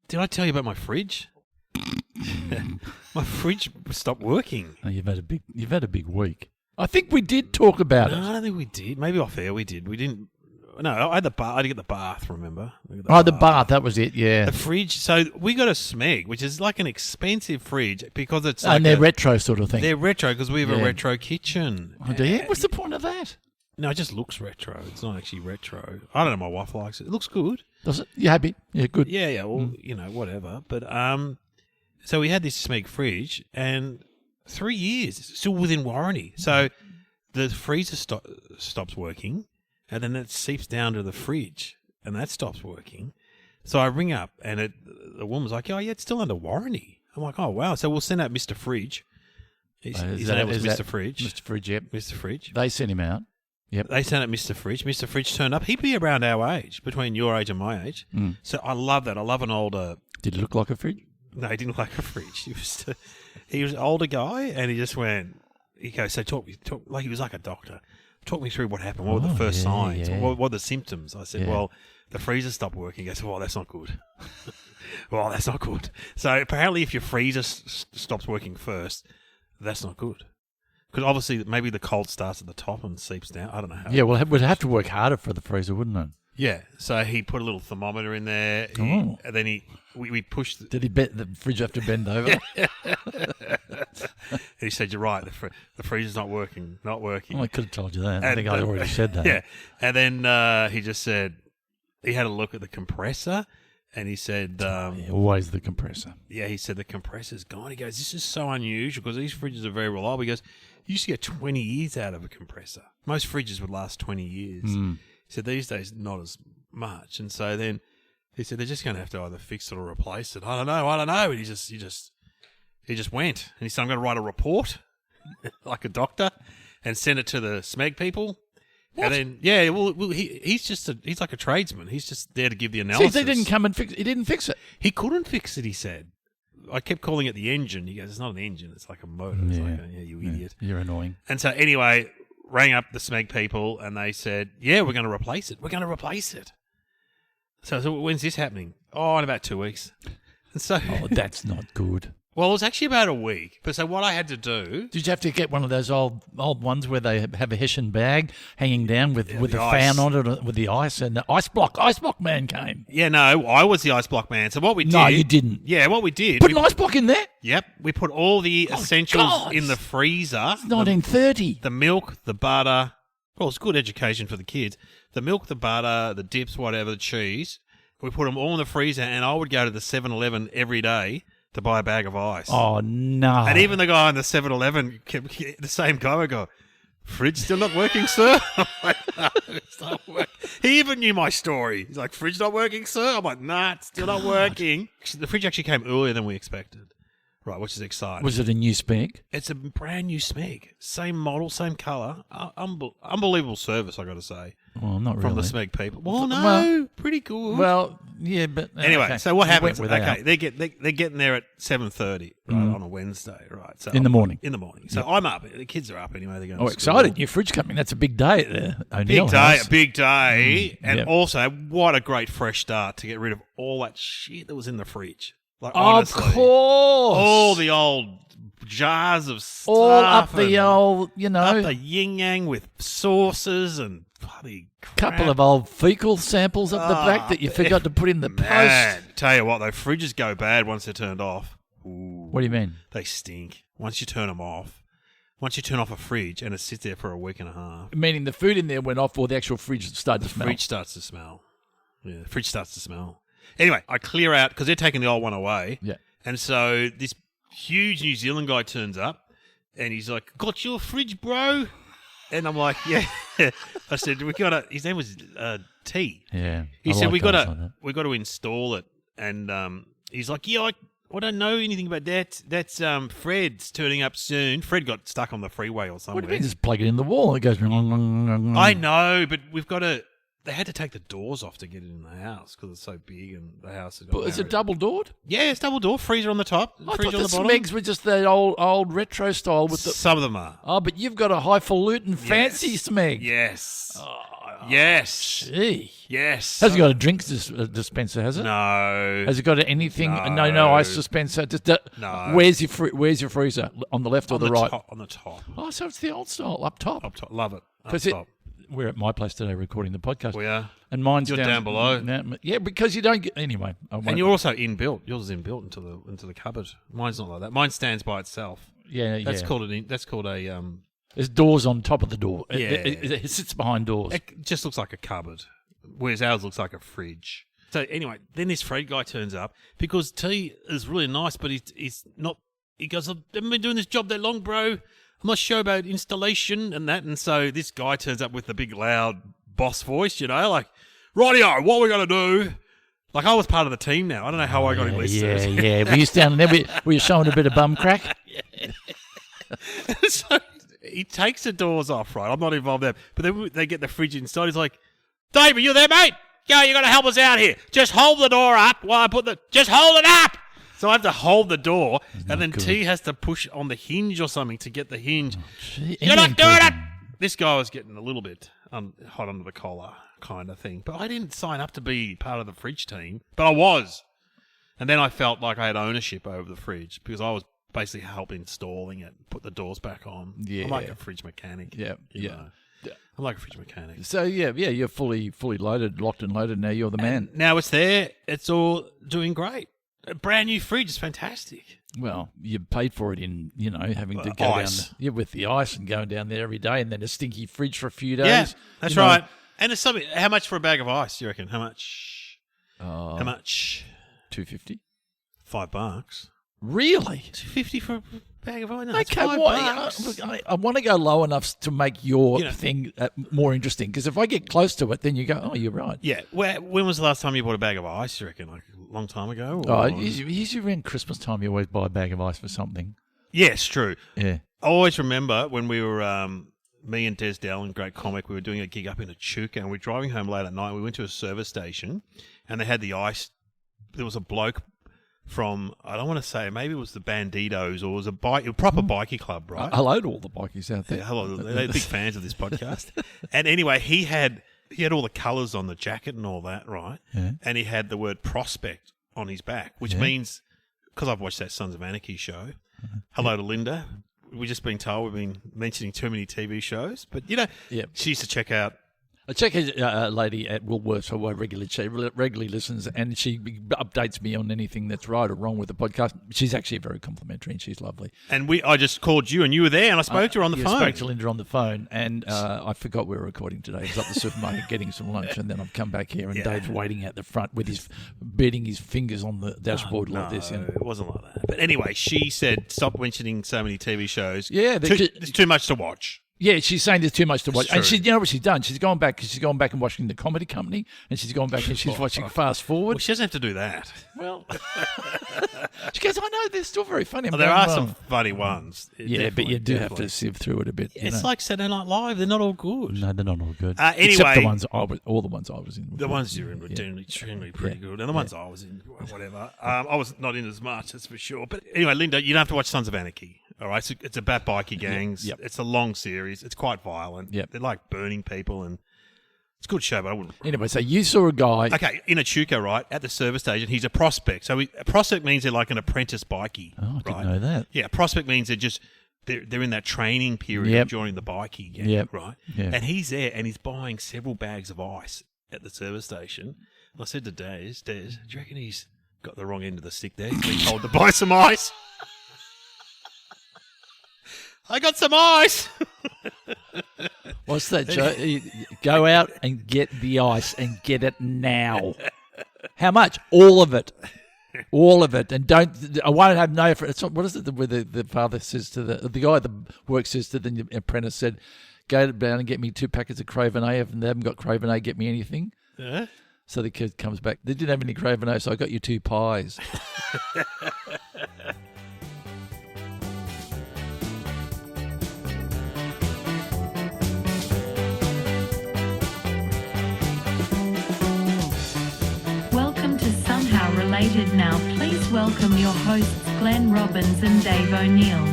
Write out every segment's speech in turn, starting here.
Did I tell you about my fridge? My fridge stopped working. Oh, you've had a big week. I think we did talk about it. No, I don't think we did. Maybe off air we did. We didn't. No, I had the bath. I had to get the bath. Remember? The bath. That was it. Yeah. The fridge. So we got a Smeg, which is like an expensive fridge because it's like and they're retro sort of thing. They're retro because we have a retro kitchen. Oh, do you? What's the point of that? No, it just looks retro. It's not actually retro. I don't know. My wife likes it. It looks good. Does it? You happy? Yeah, good. Yeah. Well, whatever. But so we had this Smeg fridge, and 3 years, still within warranty. So the freezer stops working, and then it seeps down to the fridge, and that stops working. So I ring up, and the woman's like, "Oh yeah, it's still under warranty." I'm like, "Oh wow!" So we'll send out Mr. Fridge. His name was Mr. Fridge. Mr. Fridge, yep. Mr. Fridge. They sent him out. Yep. They sent out Mr. Fridge. Mr. Fridge turned up. He'd be around our age, between your age and my age. So I love that. I love an older. Did he look like a fridge? No, he didn't look like a fridge. He was an older guy, and he just went. He goes, "So talk like he was like a doctor. Talk me through what happened. What were the first signs? Yeah. What were the symptoms?" I said, "Well, the freezer stopped working." He goes, "Well, that's not good." Well, that's not good. So apparently, if your freezer stops working first, that's not good. Because obviously, maybe the cold starts at the top and seeps down. I don't know how. Yeah, well, we'd have to work harder for the freezer, wouldn't it? Yeah. So he put a little thermometer in there. And then we pushed. Did he bet the fridge have to bend over? And he said, "You're right. The freezer's not working. Not working." Oh, I could have told you that. I think I already said that. Yeah. And then he just said he had a look at the compressor, and he said, always the compressor. Yeah, he said the compressor's gone. He goes, "This is so unusual because these fridges are very reliable." He goes, "You used to get 20 years out of a compressor. Most fridges would last 20 years." He said, "These days, not as much." And so then he said, "They're just going to have to either fix it or replace it." I don't know. And he just went. And he said, "I'm going to write a report like a doctor and send it to the Smeg people." What? And then, he's like a tradesman. He's just there to give the analysis. See, they didn't come and fix it. He didn't fix it. He couldn't fix it, he said. I kept calling it the engine. He goes, "It's not an engine. It's like a motor." It's like, you idiot. You're annoying. And so anyway, rang up the Smeg people and they said, "Yeah, we're going to replace it. We're going to replace it." So when's this happening? Oh, in about 2 weeks. And so, that's not good. Well, it was actually about a week. But so what I had to do... Did you have to get one of those old ones where they have a Hessian bag hanging down with the fan on it with the ice, and the ice block man came? Yeah, no, I was the ice block man. So what we did... No, you didn't. Yeah, what we did... Put an ice block in there? Yep. We put all the essentials in the freezer. It's 1930. The milk, the butter... Well, it's good education for the kids. The milk, the butter, the dips, whatever, the cheese. We put them all in the freezer, and I would go to the 7-Eleven every day to buy a bag of ice. Oh, no. And even the guy in the 7-Eleven, the same guy would go, "Fridge still not working, sir?" I'm like, "No, it's not working." He even knew my story. He's like, "Fridge not working, sir?" I'm like, "Nah, it's still not working." The fridge actually came earlier than we expected. Right, which is exciting. Was it a new Smeg? It's a brand new Smeg. Same model, same colour. Unbelievable service, I got to say. Well, not really. From the Smeg people. Well, no, pretty good. Well, yeah, but... Anyway, so what happens? Okay, they're getting there at 7:30 on a Wednesday, right? So in the morning. In the morning. So I'm up. The kids are up anyway. They're going to school. Excited. Your fridge coming. That's a big day at the O'Neill house. Big day. And also, what a great fresh start to get rid of all that shit that was in the fridge. Like, honestly, of course. All the old jars of stuff. All up the old, Up the yin-yang with sauces and bloody crap. Couple of old fecal samples up the back that you forgot to put in the post. Tell you what, though, fridges go bad once they're turned off. Ooh, what do you mean? They stink. Once you turn them off. Once you turn off a fridge and it sits there for a week and a half. Meaning the food in there went off or the actual fridge started to smell? The fridge starts to smell. Yeah, the fridge starts to smell. Anyway, I clear out, because they're taking the old one away. Yeah. And so this huge New Zealand guy turns up, and he's like, "Got your fridge, bro?" And I'm like, "Yeah." I said, his name was T. Yeah. He said, we got to install it. And he's like, "Yeah, I don't know anything about that. That's Fred's turning up soon." Fred got stuck on the freeway or somewhere. What do you mean? Just plug it in the wall. It goes... I know, but we've got to... They had to take the doors off to get it in the house because it's so big and the house has got... But is it double-doored? Yeah, it's double-door. Freezer on the top, I fridge thought on the the bottom. Smegs were just that old retro style with the... Some of them are. Oh, but you've got a highfalutin fancy Smeg. Yes. Oh, Yes. Gee. Yes. Has it got a drinks dispenser, has it? No. Has it got anything? No. No ice dispenser. No. Where's your freezer? On the left or the right? On the top. Oh, so it's the old style, up top. Up top. Love it. Up Because top. we're at my place today recording the podcast. We are. And mine's You're down below. Yeah, because you don't get... Anyway. And you're also inbuilt. Yours is inbuilt into the cupboard. Mine's not like that. Mine stands by itself. Yeah, That's called a... There's doors on top of the door. Yeah. It sits behind doors. It just looks like a cupboard, whereas ours looks like a fridge. So anyway, then this Fred guy turns up because T is really nice, but he's not. He goes, "I've never been doing this job that long, bro. I'm not sure about installation and that." And so this guy turns up with the big loud boss voice, like, "Rightio, what are we gonna do?" Like I was part of the team now. I don't know how I got enlisted. Yeah. Were you standing there? Were you showing a bit of bum crack? So he takes the doors off, right? I'm not involved there. But then they get the fridge inside. He's like, "Dave, are you there, mate? Yo, you got to help us out here. Just hold the door up while I put just hold it up." So I have to hold the door, and then T has to push on the hinge or something to get the hinge. You're not doing it! This guy was getting a little bit hot under the collar kind of thing. But I didn't sign up to be part of the fridge team, but I was. And then I felt like I had ownership over the fridge because I was basically help installing it, put the doors back on. Yeah. I'm like a fridge mechanic. Yeah. I'm like a fridge mechanic. So you're fully loaded, locked and loaded. Now you're the man. Now it's there. It's all doing great. A brand new fridge is fantastic. Well, you paid for it in, having to go ice. down with the ice and going down there every day, and then a stinky fridge for a few days. Yeah, that's right. And it's something. How much for a bag of ice? You reckon? How much? How much? $2.50. $5. Really? $2.50 for a bag of ice? No, okay, I want to go low enough to make your thing more interesting. Because if I get close to it, then you go, "Oh, you're right." Yeah. When was the last time you bought a bag of ice? You reckon? Like a long time ago? Or? Usually around Christmas time, you always buy a bag of ice for something. Yes, true. Yeah. I always remember when we were, me and Des Dallin, great comic, we were doing a gig up in Echuca, and we were driving home late at night. We went to a service station, and they had the ice. There was a bloke from, I don't want to say, maybe it was the Banditos or it was a proper bikie club, right? Hello to all the bikies out there. Yeah, hello, they're big fans of this podcast. And anyway, he had all the colours on the jacket and all that, right? Yeah. And he had the word prospect on his back, which means, because I've watched that Sons of Anarchy show, hello to Linda. We've just been told we've been mentioning too many TV shows, but she used to check out. I check a lady at Woolworths who I regularly listens, and she updates me on anything that's right or wrong with the podcast. She's actually very complimentary, and she's lovely. And I just called you, and you were there, and I spoke to her on the phone. I spoke to Linda on the phone, and I forgot we were recording today. I was up the supermarket getting some lunch, and then I've come back here, and Dave's waiting at the front with beating his fingers on the dashboard like this. No, it wasn't like that. But anyway, she said, "Stop mentioning so many TV shows. Yeah, there's too much to watch." Yeah, she's saying there's too much to watch. True. And you know what she's done? She's gone back and watching The Comedy Company, and she's gone back and she's watching Fast Forward. Well, she doesn't have to do that. Well, she goes, "I know, they're still very funny." There are some funny ones. Yeah, but you do have to sieve through it a bit. It's like Saturday Night Live. They're not all good. No, they're not all good. Anyway, except all the ones I was in. The ones you're in were generally pretty good. And the ones I was in, whatever. I was not in as much, that's for sure. But anyway, Linda, you don't have to watch Sons of Anarchy. All right, so it's about bikie gangs. Yep. It's a long series. It's quite violent. Yep. They're like burning people, and it's a good show, but I wouldn't. Anyway, so you saw a guy. Okay, in Echuca, right, at the service station, he's a prospect. So a prospect means they're like an apprentice bikie. Oh, I didn't know that. Yeah, a prospect means they're in that training period of joining the bikie gang, right? Yep. And he's there, and he's buying several bags of ice at the service station. And I said to Des, do you reckon he's got the wrong end of the stick there? He's been told to buy some ice. I got some ice. What's that, Joe? Go out and get the ice and get it now. How much? All of it. All of it. And I won't have no... What is it where the father says to the guy at the work says to the apprentice said, "Go down and get me 2 packets of Cravenay. If they haven't got Cravenay, get me anything." Yeah. So the kid comes back. They didn't have any Cravenay, so I got you 2 pies. Related now, please welcome your hosts Glenn Robbins and Dave O'Neill.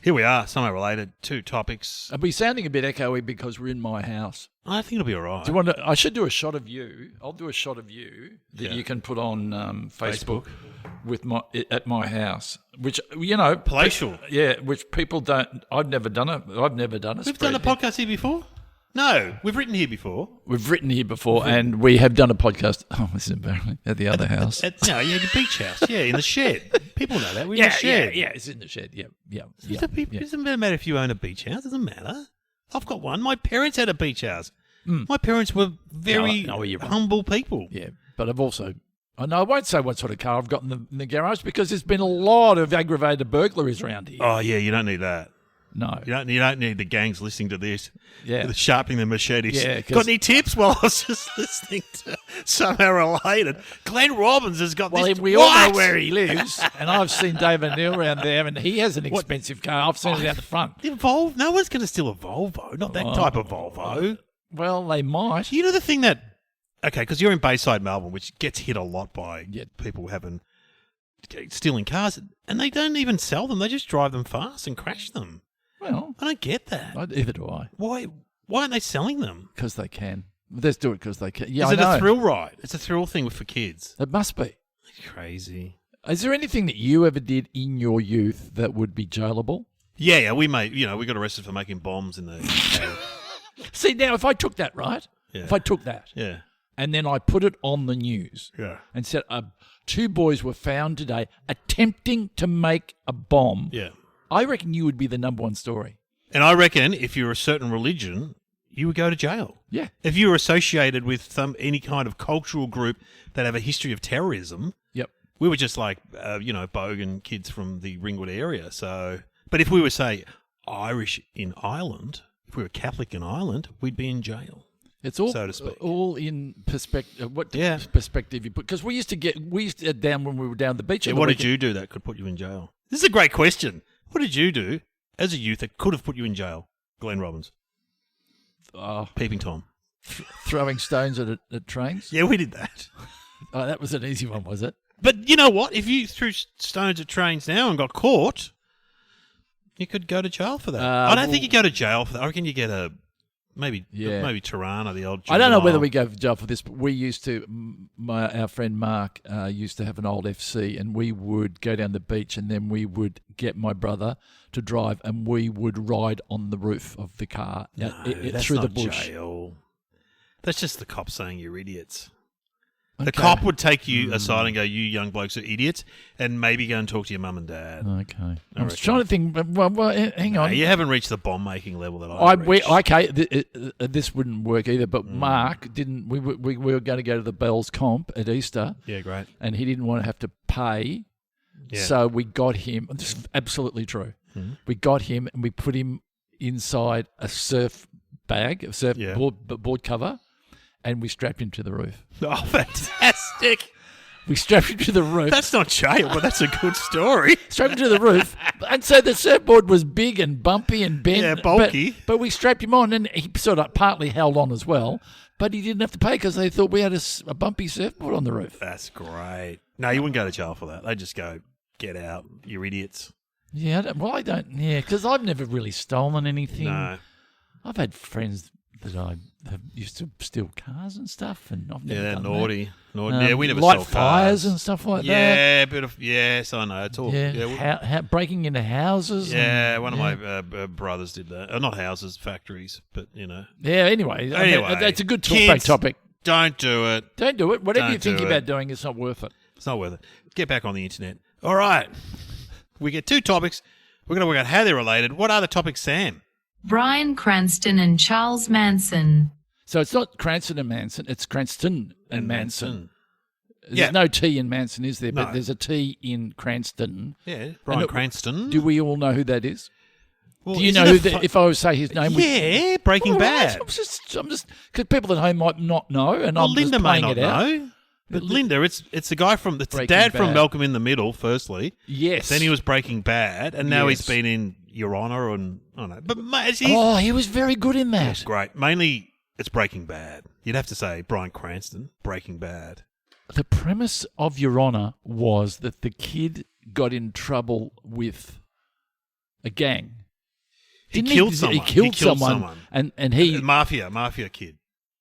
Here we are, somehow related. 2 topics. Are we sounding a bit echoey because we're in my house? I think it'll be all right. Do you want to? I should do a shot of you. I'll do a shot of you that you can put on Facebook with at my house, which Palatial. Which people don't. I've never done it. We've done a podcast here before? No, we've written here before. We've written here before, and we have done a podcast. Oh, this is embarrassing. At the other house. The beach house. Yeah, in the shed. People know that. We're in the shed. Yeah, it's in the shed. Yeah. It doesn't matter if you own a beach house. It doesn't matter. I've got one. My parents had a beach house. My parents were very humble people. Yeah, but I've also... I won't say what sort of car I've got in the garage because there's been a lot of aggravated burglaries around here. Oh, yeah, you don't need that. No. You don't need the gangs listening to this. Yeah. Sharpening their machetes. Yeah, got any tips? Well, I was just listening to Somehow Related. Glenn Robbins has got this. Well, we all know where he lives, and I've seen David Neal around there, and he has an expensive car. I've seen it out the front. Volvo? No one's going to steal a Volvo. Not that type of Volvo. Well, they might. You know the thing that... Okay, because you're in Bayside, Melbourne, which gets hit a lot by people stealing cars, and they don't even sell them. They just drive them fast and crash them. Well, I don't get that. Neither do I. Why aren't they selling them? Because they can. Let's do it because they can. Yeah, Is it a thrill ride? It's a thrill thing for kids. It must be. Crazy. Is there anything that you ever did in your youth that would be jailable? Yeah. We got arrested for making bombs in the... See, now, if I took that, right? Yeah. If I took that. Yeah. And then I put it on the news. Yeah. And said, 2 boys were found today attempting to make a bomb. Yeah. I reckon you would be the number 1 story. And I reckon if you're a certain religion, you would go to jail. Yeah. If you were associated with any kind of cultural group that have a history of terrorism, we were just like, bogan kids from the Ringwood area. So, but if we were, say, Irish in Ireland, if we were Catholic in Ireland, we'd be in jail. It's all, so to speak. All in perspective. What perspective you put? Because we used to get down when we were down the beach. Yeah, what did you do that could put you in jail? This is a great question. What did you do as a youth that could have put you in jail, Glenn Robbins? Peeping Tom. Throwing stones at trains? Yeah, we did that. Oh, that was an easy one, was it? But you know what? If you threw stones at trains now and got caught, you could go to jail for that. I don't think you go to jail for that. I reckon you get maybe Tirana, the old juvenile. I don't know whether we go to jail for this, but we used to, our friend Mark used to have an old FC, and we would go down the beach, and then we would get my brother to drive, and we would ride on the roof of the car through the bush. Jail. That's just the cops saying you're idiots. Okay. The cop would take you aside and go, "You young blokes are idiots," and maybe go and talk to your mum and dad. Okay. I'm just trying to think. Well, hang on. You haven't reached the bomb making level that I reached. This wouldn't work either. But Mark didn't. We were going to go to the Bells comp at Easter. Yeah, great. And he didn't want to have to pay, so we got him. This is absolutely true. Mm-hmm. We got him and we put him inside a surf bag, a surf board cover. And we strapped him to the roof. Oh, fantastic. We strapped him to the roof. That's not jail, but that's a good story. Strapped him to the roof. And so the surfboard was big and bumpy and bent. Yeah, bulky. But we strapped him on, and he sort of partly held on as well. But he didn't have to pay because they thought we had a bumpy surfboard on the roof. That's great. No, you wouldn't go to jail for that. They'd just go, get out, you idiots. Yeah, because I've never really stolen anything. No. I've had friends that I have used to steal cars and stuff, and I've never done naughty. that. We never light stole fires cars. And stuff like that. Yeah, a bit of yes, I know. It's all breaking into houses. Yeah, one of my brothers did that. Not houses, factories, but Yeah. Anyway, that's a good talkback topic. Don't do it. Don't do it. Whatever you're thinking about doing, it's not worth it. It's not worth it. Get back on the internet. All right, we get 2 topics. We're going to work out how they're related. What are the topics, Sam? Bryan Cranston and Charles Manson. So it's not Cranston and Manson, it's Cranston and Manson. Yeah. There's no T in Manson, is there? No. But there's a T in Cranston. Yeah, Bryan Cranston. Do we all know who that is? Well, do you know if I was to say his name? Breaking Bad. I'm just because people at home might not know, and I'm Linda just playing may not it out. know. But Linda, it's the guy from the Breaking dad Bad. from Malcolm in the Middle. Firstly, yes. Then he was Breaking Bad, and now Yes. he's been in Your Honor, and I don't know. But he was very good in that. Great. Mainly, it's Breaking Bad. You'd have to say Bryan Cranston, Breaking Bad. The premise of Your Honor was that the kid got in trouble with a gang. He Didn't killed someone. He killed someone. And he Mafia kid.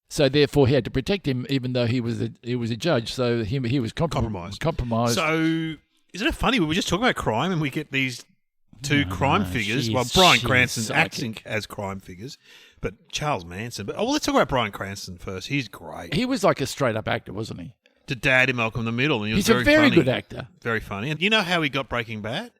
so therefore he had to protect him, even though he was a judge. So he was compromised. So isn't it funny? We were just talking about crime, and we get these two crime figures. Well, Bryan Cranston's acting as crime figures, but Charles Manson. But let's talk about Bryan Cranston first. He's great. He was like a straight-up actor, wasn't he? The dad in Malcolm in the Middle, and he was He's a very funny. good actor. Very funny. And you know how he got Breaking Bad?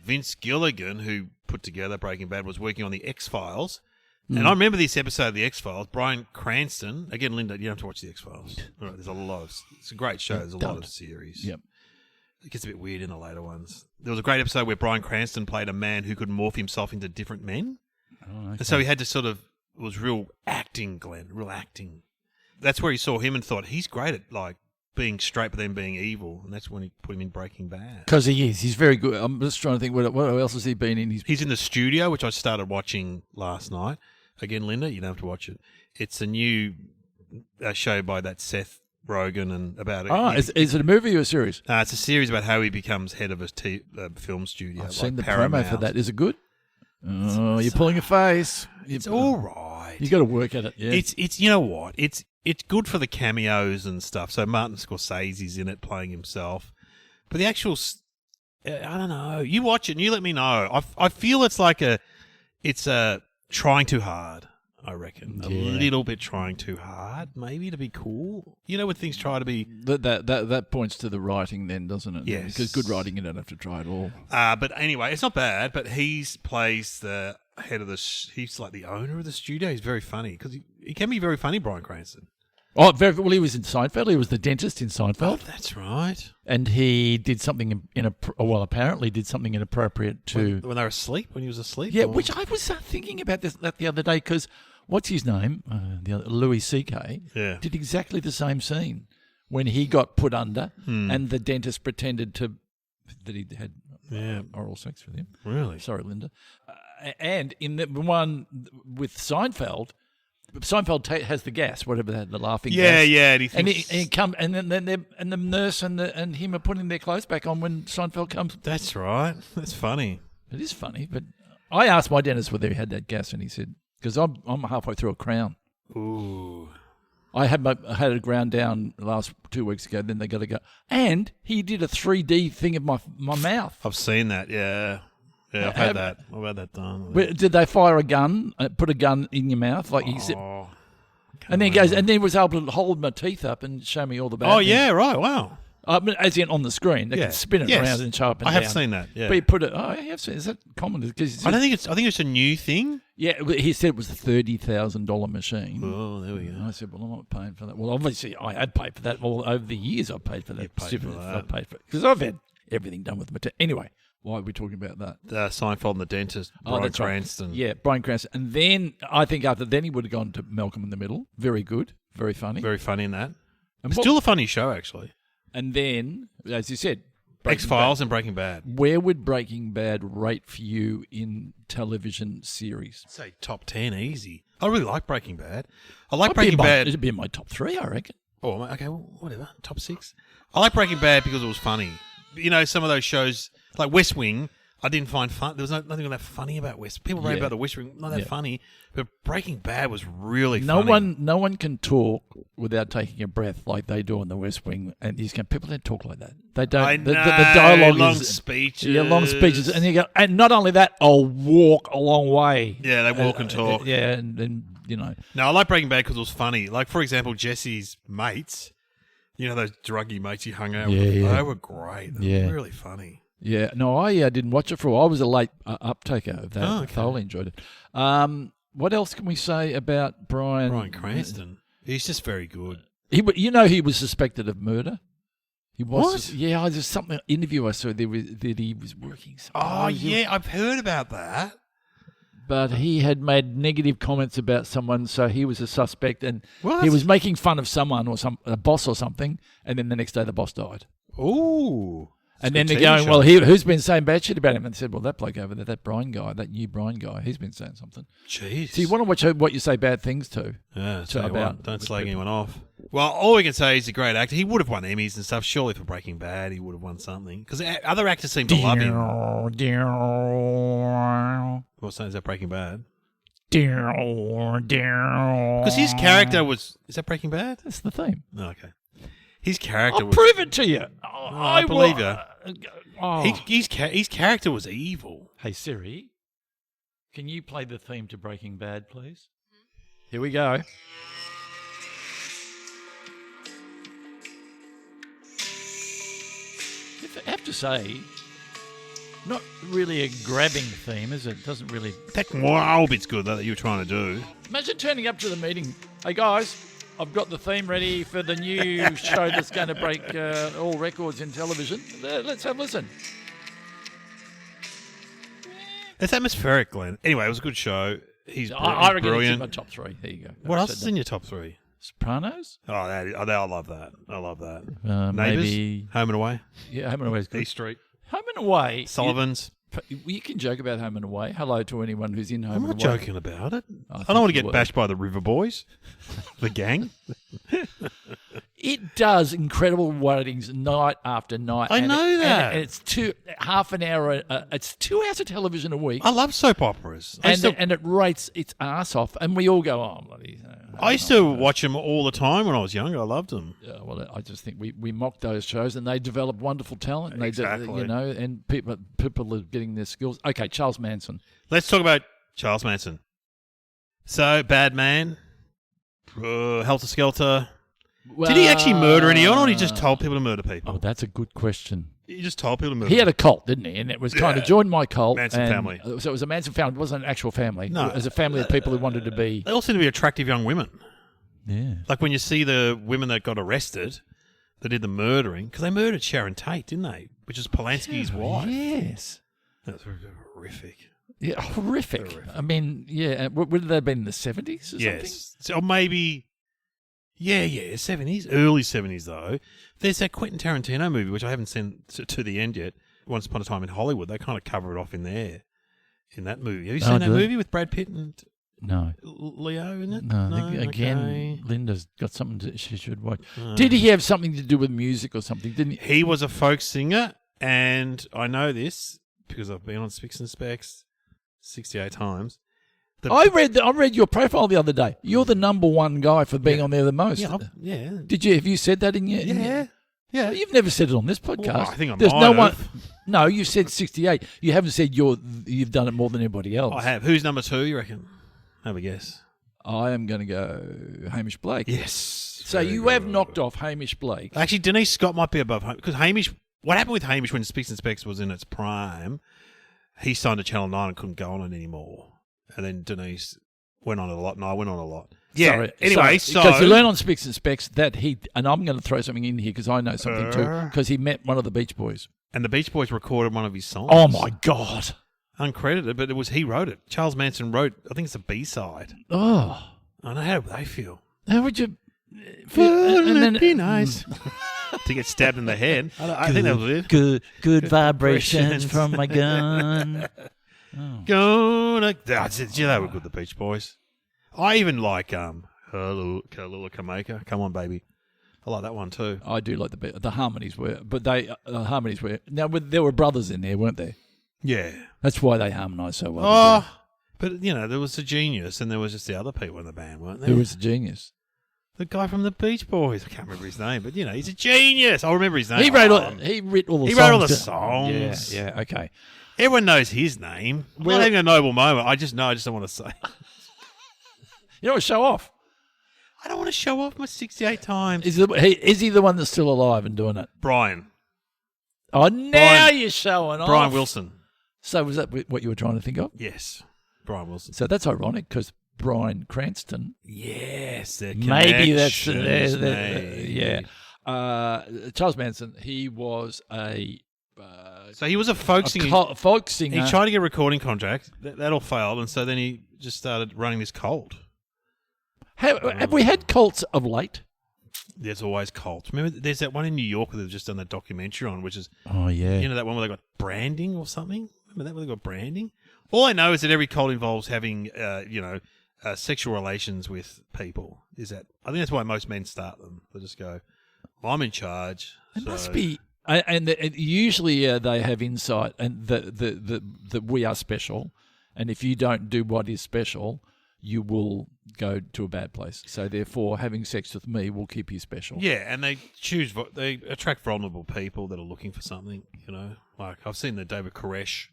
Vince Gilligan, who put together Breaking Bad, was working on the X-Files. And I remember this episode of the X-Files. Bryan Cranston, again, Linda, you don't have to watch the X-Files. All right, there's a lot of, it's a great show. There's a lot of series. Yep. It gets a bit weird in the later ones. There was a great episode where Bryan Cranston played a man who could morph himself into different men. Oh, okay. And so he had to sort of, it was real acting, Glenn, real acting. That's where he saw him and thought, he's great at like being straight but then being evil. And that's when he put him in Breaking Bad. Because he is. He's very good. I'm just trying to think, what else has he been in? He's in The Studio, which I started watching last night. Again, Linda, you don't have to watch it. It's a new show by that Seth Rogen and about it. Oh, is it a movie or a series? It's a series about how he becomes head of a film studio. I've seen the promo for that. Is it good? Oh, you're pulling a face. It's all right. You got to work at it. Yeah. It's you know what? It's good for the cameos and stuff. So Martin Scorsese's in it playing himself, but the actual, I don't know. You watch it and you let me know. I feel it's like it's trying too hard. I reckon a little bit trying too hard, maybe to be cool. You know, when things try to be that points to the writing, then, doesn't it? Yes, because good writing, you don't have to try it all. But anyway, it's not bad. But he plays the head of the. He's like the owner of the studio. He's very funny because he can be very funny. Bryan Cranston. Oh, very well. He was in Seinfeld. He was the dentist in Seinfeld. Oh, that's right. And he did something apparently did something inappropriate to when they were asleep. When he was asleep. Yeah, which I was thinking about that the other day because. What's his name? Louis C.K. Yeah. Did exactly the same scene when he got put under and the dentist pretended that he had oral sex with him. Really? Sorry, Linda. And in the one with Seinfeld has the gas, whatever the laughing gas. Yeah, and he come and then the nurse and him are putting their clothes back on when Seinfeld comes. That's right. That's funny. It is funny, but I asked my dentist whether he had that gas, and he said. Because I'm halfway through a crown. Ooh. I had a ground down last 2 weeks ago. Then they got to go, and he did a 3D thing of my mouth. I've seen that. Yeah, I've had that. I've had that done. Did they fire a gun? Put a gun in your mouth, like he said, and then he goes, and then he was able to hold my teeth up and show me all the bad. Oh things. yeah, right. Wow. As in on the screen, they can spin it around and show up and down. I have seen that. Yeah, but he put it. Oh, I have seen. Is that common? I don't think it's. I think it's a new thing. Yeah, he said it was a $30,000 machine. Oh, there we go. And I said, well, I'm not paying for that. Well, obviously, I had paid for that. All over the years, I've paid for that. I paid for it because I've had everything done with my. Anyway, why are we talking about that? Seinfeld and the dentist. Bryan Cranston. Right. Yeah, Bryan Cranston. And then I think after then he would have gone to Malcolm in the Middle. Very good, very funny. Very funny in that. And still a funny show, actually. And then, as you said, X-Files and Breaking Bad. Where would Breaking Bad rate for you in television series? I'd say top 10, easy. I really like Breaking Bad. I like Breaking Bad. It'd be in my top 3, I reckon. Oh, okay, well, whatever. Top 6. I like Breaking Bad because it was funny. You know, some of those shows, like West Wing, I didn't find fun. There was nothing that funny about West. People rave about the West Wing, not that funny. But Breaking Bad was really funny. No one can talk without taking a breath like they do in the West Wing. And people don't talk like that. They don't. I know, the dialogue long is speeches. Yeah, long speeches. And you go, and not only that, I'll walk a long way. Yeah, they walk and talk. Yeah, and you know. No, I like Breaking Bad because it was funny. Like, for example, Jesse's mates. You know those druggy mates he hung out with? Yeah. They were great. They were really funny. Yeah, no, I didn't watch it for a while. I was a late uptaker of that. I thoroughly enjoyed it. What else can we say about Bryan Cranston? He's just very good. He was suspected of murder. He was. What? Yeah, there's something interview I saw that he was working. I've heard about that. But he had made negative comments about someone, so he was a suspect, and What? he was making fun of someone or a boss or something, and then the next day the boss died. Ooh. And then good they're TV going, show. well, who's been saying bad shit about him? And they said, well, that bloke over there, that Bryan guy, that new Bryan guy, he's been saying something. Jeez. So you want to watch what you say bad things to. Yeah, So tell you about- what, don't slag anyone off. Well, all we can say is he's a great actor. He would have won Emmys and stuff. Surely for Breaking Bad, he would have won something. Because other actors seem to love him. What's that? Is that Breaking Bad? Because his character was... Is that Breaking Bad? That's the theme. Oh, okay. His character I'll was... prove it to you. I believe you. Oh. His character was evil. Hey, Siri, can you play the theme to Breaking Bad, please? Here we go. I have to say, not really a grabbing theme, is it? Doesn't really... That wow bit's good, though, that you were trying to do. Imagine turning up to the meeting. Hey, guys, I've got the theme ready for the new show that's going to break all records in television. Let's have a listen. It's atmospheric, Glenn. Anyway, it was a good show. He's I reckon brilliant. it's in my top three. There you go. What else is in your top three? Sopranos? Oh, I love that. I love that. Neighbours, Maybe... Home and Away, Yeah, Home and Away is good. East Street, Home and Away... Sullivan's. You can joke about Home and Away. Hello to anyone who's in Home I'm and not Away. joking about it. I I don't want to think you get were. bashed by the River Boys, the gang. It does incredible ratings night after night. I know that. And it's half an hour. It's 2 hours of television a week. I love soap operas. And it rates its ass off. And we all go, oh, bloody... I used to watch them all the time when I was younger. I loved them. Yeah, well, I just think we mock those shows, and they develop wonderful talent. And Exactly. and people are getting their skills. Okay, Charles Manson. Let's talk about Charles Manson. So, Bad Man, Helter Skelter. Did he actually murder anyone, or he just told people to murder people? Oh, that's a good question. He just told people to murder He had a cult, didn't he? And it was kind of joined my cult. Manson and- family. So it was a Manson family. It wasn't an actual family. No. It was a family of people who wanted to be... They all seem to be attractive young women. Yeah. Like when you see the women that got arrested, that did the murdering, because they murdered Sharon Tate, didn't they? Which is Polanski's wife. Yes. That's horrific. Yeah, horrific. I mean, yeah. Would they have been in the 70s or something? Yes. So, or maybe, yeah, 70s. Early 70s, though. There's that Quentin Tarantino movie, which I haven't seen to the end yet. Once Upon a Time in Hollywood. They kind of cover it off in there, in that movie. Have you seen that do they? movie with Brad Pitt and No. Leo in it? No, I think, again, Okay. Linda's got something that she should watch. Did he have something to do with music or something? Didn't he? He was a folk singer, and I know this because I've been on Spicks and Specs 68 times. I read your profile the other day. You're the number one guy for being on there the most. Yeah. Have you said that in your? Yeah. You've never said it on this podcast. Well, I think I There's might no have. one. No, you said 68. You haven't said you've done it more than anybody else. I have. Who's number 2, you reckon? Have a guess. I am going to go Hamish Blake. Yes. So you have knocked off Hamish Blake. Actually, Denise Scott might be above Hamish. Because Hamish, what happened with Hamish when Spicks and Specs was in its prime, he signed to Channel 9 and couldn't go on it anymore. And then Denise went on it a lot, and I went on a lot. Yeah. Sorry. Anyway, so... Because you learn on Spicks and Specs that and I'm going to throw something in here because I know something too, because he met one of the Beach Boys. And the Beach Boys recorded one of his songs. Oh, my God. Uncredited, but he wrote it. Charles Manson wrote, I think it's a B-side. Oh. I know, how do they feel? How would you... Wouldn't it be nice to get stabbed in the head? I think that was it. Good vibrations from my gun. Gonna... They were good, the Beach Boys. I even like Kalula Kameka. Come on, baby. I like that one too. I do like the harmonies were, but harmonies were... Now, there were brothers in there, weren't there? Yeah. That's why they harmonised so well. Oh, but, there was a genius and there was just the other people in the band, weren't there? Who was a genius? The guy from the Beach Boys. I can't remember his name, but, he's a genius. I'll remember his name. He wrote all the songs. He wrote all the songs. Yeah, okay. Everyone knows his name. I'm not having a noble moment. I just don't want to say. You don't want to show off. I don't want to show off my 68 times. Is he the one that's still alive and doing it? Brian. Oh, now you're showing off. Brian Wilson. So was that what you were trying to think of? Yes. Brian Wilson. So that's ironic because Bryan Cranston. Yes. Maybe that's... Yeah. Charles Manson, he was a... So he was a folk singer. Folk singer. He tried to get a recording contract. That all failed, and so then he just started running this cult. Have we had cults of late? there's always cults. Remember, there's that one in New York that they've just done that documentary on, which is, Oh, yeah. you know, that one where they got branding or something? Remember that where they got branding? All I know is that every cult involves having, sexual relations with people. I think that's why most men start them. They just go, I'm in charge. It must be... And usually they have insight and that we are special. And if you don't do what is special, you will go to a bad place. So therefore, having sex with me will keep you special. Yeah, and they attract vulnerable people that are looking for something, you know. Like, I've seen the David Koresh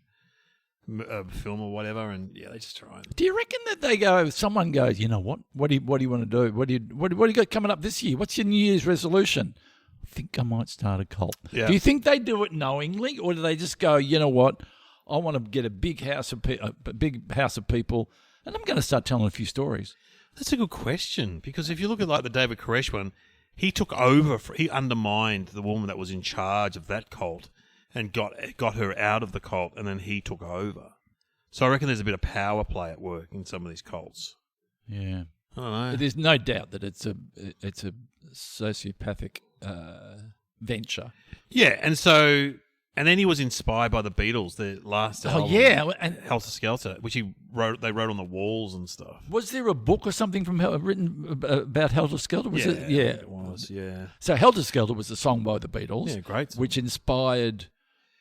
film or whatever, and yeah, they just try. Do you reckon that someone goes, you know what? What do you want to do? What do you got coming up this year? What's your New Year's resolution? I think I might start a cult. Yeah. Do you think they do it knowingly, or do they just go, you know what? I want to get a big house of people, and I'm going to start telling a few stories. That's a good question, because if you look at like the David Koresh one, he took over. He undermined the woman that was in charge of that cult and got her out of the cult, and then he took over. So I reckon there's a bit of power play at work in some of these cults. Yeah, I don't know. There's no doubt that it's a sociopathic venture. Yeah, and then he was inspired by the Beatles, the last album. Oh yeah, and Helter Skelter, which they wrote on the walls and stuff. Was there a book or something written about Helter Skelter? Was it? Yeah, it was. Yeah. So Helter Skelter was a song by the Beatles. Yeah, great song. Which inspired.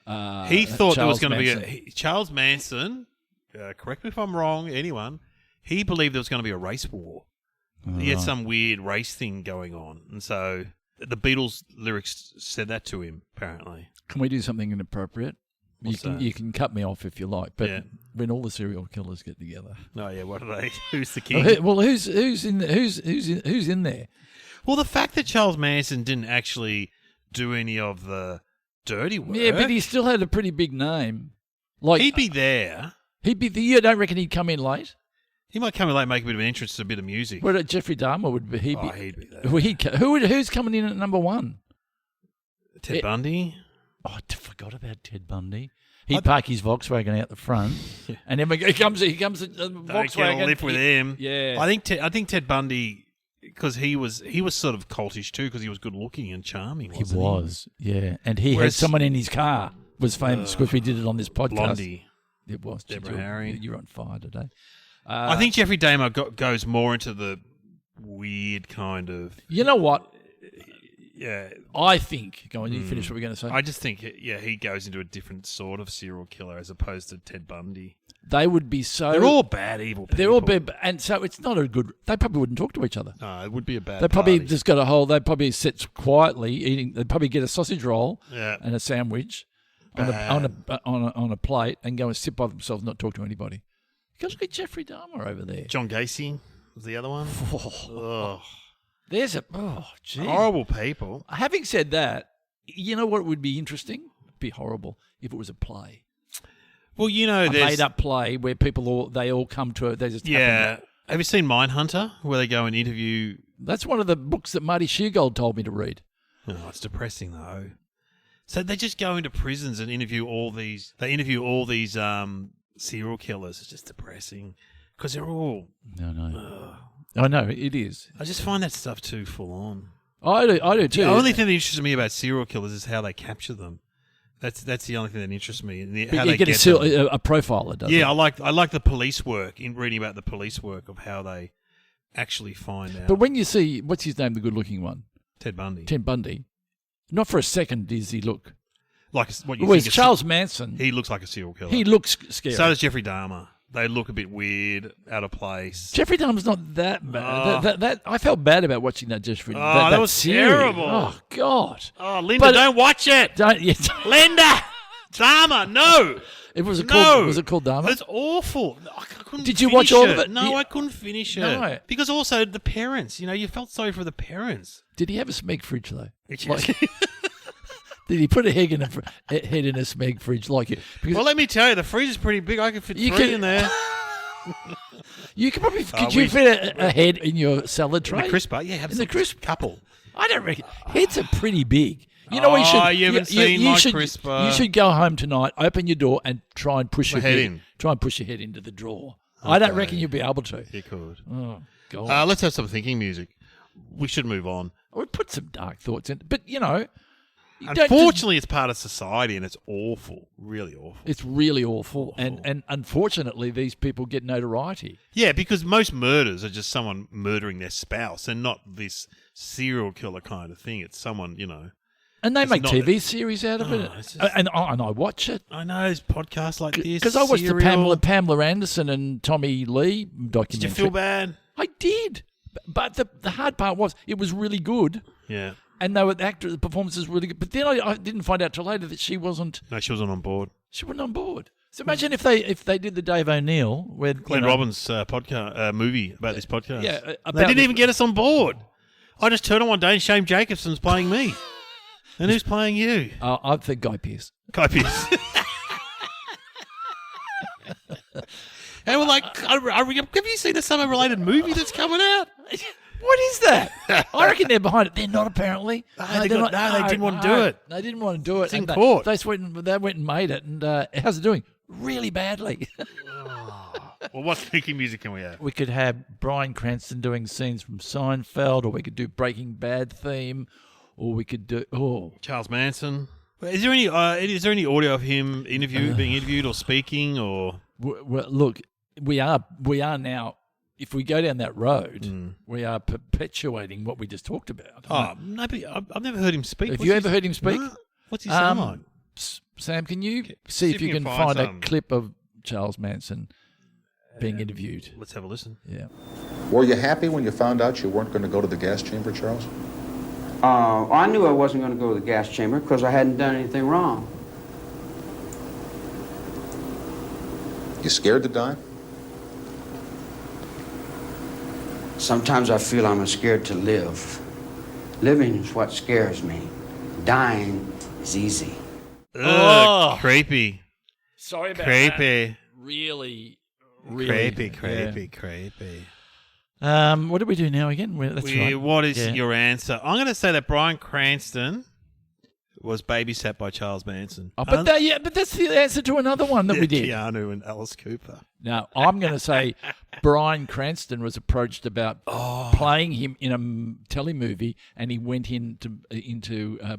He thought there was going to be Charles Manson. Correct me if I'm wrong. Anyone? He believed there was going to be a race war. He had some weird race thing going on, and so the Beatles lyrics said that to him. Apparently. Can we do something inappropriate? You can cut me off if you like, but when all the serial killers get together. Oh yeah, what are they? Who's the king? Well, who's in there? Well, the fact that Charles Manson didn't actually do any of the dirty work. Yeah, but he still had a pretty big name. Like he'd be there. You don't reckon he'd come in late? He might come in late, make a bit of an entrance to a bit of music. What about Jeffrey Dahmer? He'd be there. Who's coming in at number one? Ted Bundy. Oh, I forgot about Ted Bundy. He'd park his Volkswagen out the front, and then he comes a Volkswagen. Don't get a lift with him. Yeah, I think Ted Bundy, because he was sort of cultish too, because he was good looking and charming. He was, yeah, and he had someone in his car was famous because we did it on this podcast. Blondie. It was Deborah Harry. You're on fire today. I think Jeffrey Dahmer goes more into the weird kind of. You know what? Yeah, I think. Go on, you finish what we're going to say. I just think, he goes into a different sort of serial killer as opposed to Ted Bundy. They would be so. They're all bad, evil people. They're all bad, and so it's not a good. They probably wouldn't talk to each other. No, it would be a bad. They probably party. just got a whole. They probably sit quietly eating. They'd probably get a sausage roll and a sandwich on a plate and go and sit by themselves, and not talk to anybody. You got to look at Jeffrey Dahmer over there. John Gacy was the other one. There's horrible people. Having said that, you know what would be interesting? It'd be horrible if it was a play. Well, a made-up play where people all come to it. They just have you seen Mindhunter, where they go and interview? That's one of the books that Marty Sheargold told me to read. Oh, it's depressing though. So they just go into prisons and interview all these. They interview all these serial killers. It's just depressing because they're all. No. I know it is. I just find that stuff too full on. I do too. The only thing that interests me about serial killers is how they capture them. That's the only thing that interests me. How you they get a profiler, doesn't it? Yeah, I like the police work. In reading about the police work of how they actually find out. But when you see what's his name, the good-looking one, Ted Bundy. Not for a second does he look like what you think. It's Charles Manson. He looks like a serial killer. He looks scary. So does Jeffrey Dahmer. They look a bit weird, out of place. Jeffrey Dahmer's not that bad. That I felt bad about watching that Jeffrey. That was series. terrible. Oh God. Oh, Linda, don't watch it. Linda, Dahmer, no. Was it called Dahmer? It's awful. I couldn't. Did you watch all of it? No, I couldn't finish it. No. Because also the parents. You felt sorry for the parents. Did he have a smeg fridge though? Did he put a head in a smeg fridge like it? Well, let me tell you, the fridge is pretty big. I could fit three in there. You could probably you fit a head in your salad tray? In the crisper, yeah. Have in the crisp couple. I don't reckon. Heads are pretty big. You know what you should. You haven't seen my crisper. You should go home tonight, open your door, and try and push your head in. Try and push your head into the drawer. Okay. I don't reckon you'll be able to. You could. Oh God. Let's have some thinking music. We should move on. We put some dark thoughts in, but you don't Unfortunately, it's part of society, and it's awful, really awful. It's really awful. And unfortunately, these people get notoriety. Yeah, because most murders are just someone murdering their spouse, and not this serial killer kind of thing. It's someone, And they It's make not- TV series out of it, it's just- and I watch it I know it's podcasts like this because I watched the Serial. Pamela Anderson and Tommy Lee documentary. Did you feel bad? I did, but the hard part was it was really good, Yeah. and the performance was really good. But then I didn't find out till later that she wasn't on board. on board. So imagine if they did the Dave O'Neill with Glenn Robbins' podcast movie about this podcast. Yeah, they about didn't even get us on board. I just turned on one day and Shane Jacobson's playing me. And who's playing you? I think Guy Pearce. Guy Pearce. And we're like, have you seen the summer-related movie that's coming out? What is that? I reckon they're behind it. They're not apparently. They didn't want to do it. They didn't want to do it. It's in And court. They went and made it. And how's it doing? Really badly. Well, what sneaky music can we have? We could have Bryan Cranston doing scenes from Seinfeld, or we could do Breaking Bad theme, or we could do Charles Manson. Is there any audio of him being interviewed or speaking or? Look, we are now. If we go down that road, we are perpetuating what we just talked about. Oh, no, but I've never heard him speak. Have you ever heard him speak? No. What's he sound like? Sam, can you see if you can find a clip of Charles Manson being interviewed? Let's have a listen. Yeah. Were you happy when you found out you weren't going to go to the gas chamber, Charles? I knew I wasn't going to go to the gas chamber because I hadn't done anything wrong. You scared to die? Sometimes I feel I'm scared to live. Living is what scares me. Dying is easy. Ugh, creepy. Sorry about Creepy. Really. Creepy. What do we do now again? What is your answer? I'm going to say that Bryan Cranston was babysat by Charles Manson. Oh, but that's the answer to another one that we did. Keanu and Alice Cooper. Now, I'm going to say Bryan Cranston was approached about playing him in a telemovie, and he went into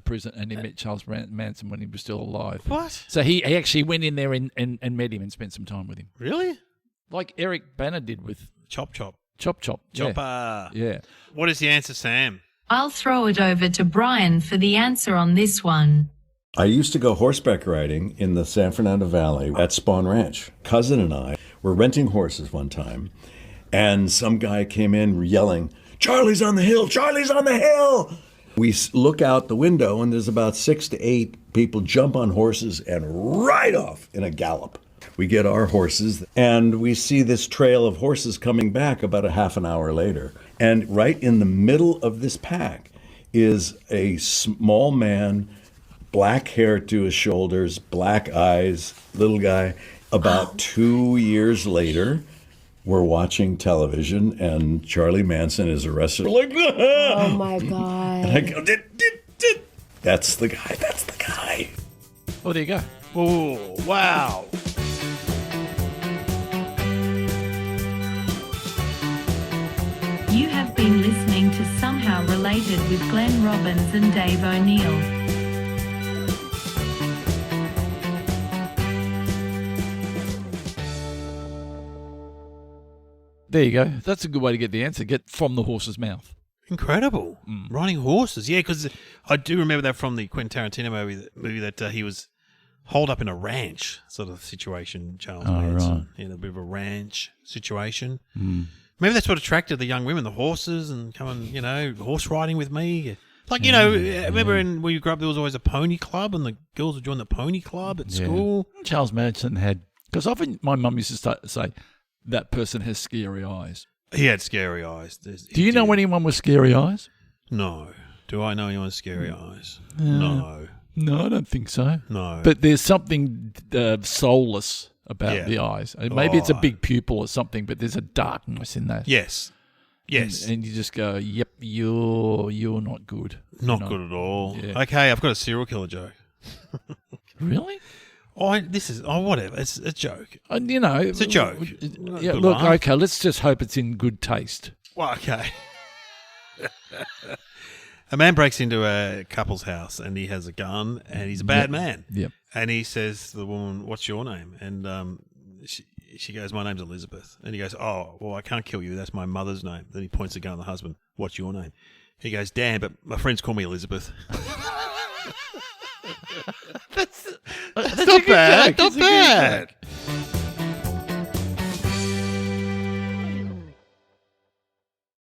prison, and he met Charles Manson when he was still alive. What? So he actually went in there and met him and spent some time with him. Really? Like Eric Bana did with Chop. Chopper. Yeah. What is the answer, Sam? I'll throw it over to Brian for the answer on this one. I used to go horseback riding in the San Fernando Valley at Spawn Ranch. Cousin and I were renting horses one time, and some guy came in yelling, "Charlie's on the hill! Charlie's on the hill!" We look out the window, and there's about 6 to 8 people jump on horses and ride off in a gallop. We get our horses, and we see this trail of horses coming back about a half an hour later. And right in the middle of this pack is a small man, black hair to his shoulders, black eyes, little guy. About 2 years later, we're watching television, and Charlie Manson is arrested. We're like, oh my God. and I go, that's the guy. Oh, there you go. Oh, wow. You have been listening to Somehow Related with Glenn Robbins and Dave O'Neill. There you go. That's a good way to get the answer. Get from the horse's mouth. Incredible. Riding horses. Yeah, because I do remember that from the Quentin Tarantino movie that he was holed up in a ranch sort of situation, Charles Manson. Right. In a bit of a ranch situation. Maybe that's what attracted the young women, the horses, and come and, horse riding with me. Like, remember when you grew up, there was always a pony club, and the girls would join the pony club at school. Charles Manson had, because often my mum used to start to say, that person has scary eyes. He had scary eyes. Do you know anyone with scary eyes? No. Do I know anyone with scary eyes? No. No, I don't think so. No. But there's something soulless about the eyes. Maybe it's a big pupil or something, but there's a darkness in that. Yes. And you just go, yep, you're not good. Not good at all. Yeah. Okay, I've got a serial killer joke. Really? Whatever. It's a joke. It's a joke. Yeah, Good look, laugh. okay, let's just hope it's in good taste. Well, okay. A man breaks into a couple's house and he has a gun and he's a bad man. Yep. And he says to the woman, "What's your name?" And she goes, "My name's Elizabeth." And he goes, "Oh, well, I can't kill you. That's my mother's name." Then he points the gun at the husband. "What's your name?" He goes, "Dan, but my friends call me Elizabeth." That's not bad. Not bad.